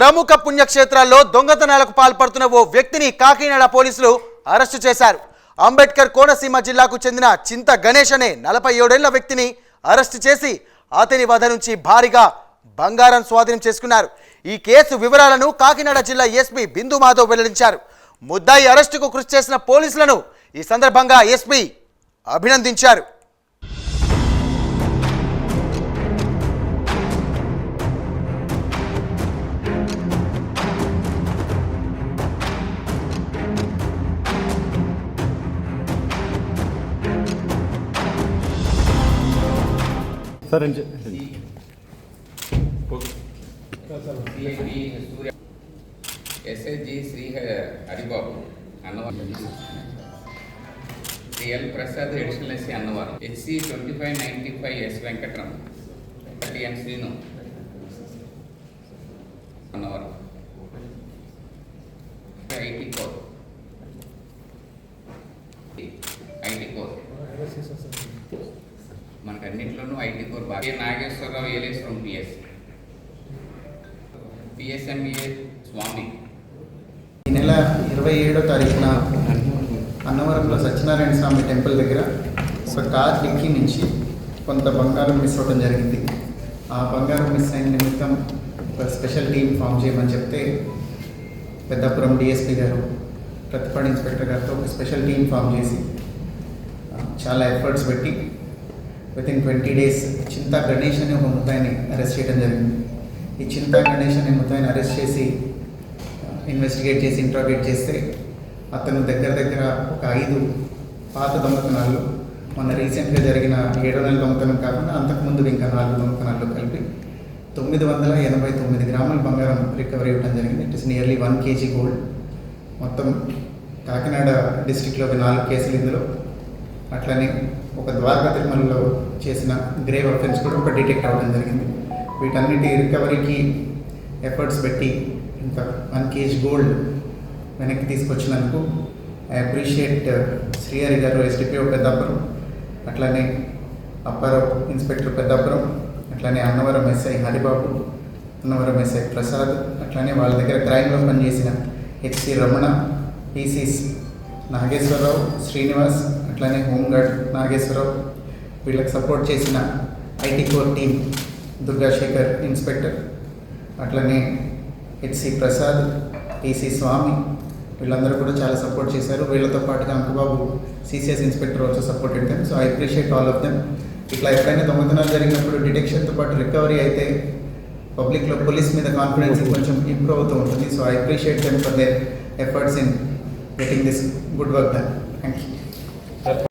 ప్రముఖ పుణ్యక్షేత్రాల్లో దొంగతనాలకు పాల్పడుతున్న ఓ వ్యక్తిని కాకినాడ పోలీసులు అరెస్టు చేశారు. అంబేద్కర్ కోనసీమ జిల్లాకు చెందిన చింత గణేష్ అనే 47 ఏళ్ల వ్యక్తిని అరెస్టు చేసి అతని వద్ద నుంచి భారీగా బంగారం స్వాధీనం చేసుకున్నారు. ఈ కేసు వివరాలను కాకినాడ జిల్లా ఎస్పీ బిందు మాధవ్ వెల్లడించారు. ముద్దాయి అరెస్టుకు కృషి చేసిన పోలీసులను ఈ సందర్భంగా ఎస్పీ అభినందించారు. Sir SSG Shri Haribabu Annavaram L Prasad additional SC Annavaram HC 2595 S Venkataramana TN Srinu Annavaram IT code మనకు అన్నింటిలోనూ ఐటీ కోర్ బాగా నాగేశ్వరరావు ఏలేశ్వరం PSMEA స్వామి. ఈ నెల 27వ తారీఖున అన్నవరంలో సత్యనారాయణ స్వామి టెంపుల్ దగ్గర ఒక కార్ డిక్కీ నుంచి కొంత బంగారం మిస్ అవ్వడం జరిగింది. ఆ బంగారం మిస్ అయిన నిమిత్తం ఒక స్పెషల్ టీం ఫామ్ చేయమని చెప్తే పెద్దాపురం డిఎస్పీ గారు ప్రతిపాడు ఇన్స్పెక్టర్ గారితో ఒక స్పెషల్ టీం ఫామ్ చేసి చాలా ఎఫర్ట్స్ పెట్టి వితిన్ 20 days చింతా గణేష్ అనే ఒక ముద్దాయిని అరెస్ట్ చేయడం జరిగింది. ఈ చింతా గణేష్ అనే ముద్దాయిని అరెస్ట్ చేసి ఇన్వెస్టిగేట్ చేసి ఇంట్రాగేట్ చేస్తే అతను దగ్గర ఒక 5 పాత దొంగతనాలు, మొన్న రీసెంట్గా జరిగిన 7వ నెల దొంగతనం కాకుండా అంతకుముందు ఇంకా 4 దొంగతనాలు కలిపి 989 గ్రాముల బంగారం రికవరీ ఇవ్వడం జరిగింది. It is nearly 1 kg gold. మొత్తం కాకినాడ డిస్టిక్లో 4 కేసులు ఇందులో, అట్లనే ఒక ద్వారకా తిరుమలలో చేసిన గ్రేవ్ అఫెన్స్ కూడా ఒక డిటెక్ట్ అవ్వడం జరిగింది. వీటన్నిటి రికవరీకి ఎఫర్ట్స్ పెట్టి ఇంకా 1 kg గోల్డ్ వెనక్కి తీసుకొచ్చినందుకు ఐ అప్రిషియేట్ శ్రీహరి గారు SDPO పెద్దాపురం, అట్లనే అప్పారావు ఇన్స్పెక్టర్ పెద్దాపురం, అట్లనే అన్నవరం SI హరిబాబు, అన్నవరం SI ప్రసాద్, అట్లనే వాళ్ళ దగ్గర క్రైమ్లో పనిచేసిన HC రమణ, PCs నాగేశ్వరరావు, శ్రీనివాస్, అట్లనే హోంగార్డ్ నాగేశ్వరరావు, వీళ్ళకి సపోర్ట్ చేసిన IT core team Durgasekhar inspector, అట్లనే HC ప్రసాద్, PC స్వామి, వీళ్ళందరూ కూడా చాలా సపోర్ట్ చేశారు. వీళ్ళతో పాటుగా Ankababu CCS inspector also supported them. So I appreciate all of them. ఇట్లా ఎప్పుడైనా దొంగతనాలు జరిగినప్పుడు డిటెక్షన్తో పాటు రికవరీ అయితే పబ్లిక్లో పోలీస్ మీద కాన్ఫిడెన్స్ కొంచెం ఇంప్రూవ్ అవుతూ ఉంటుంది. So I appreciate them for their efforts in getting this good work done. Thank you.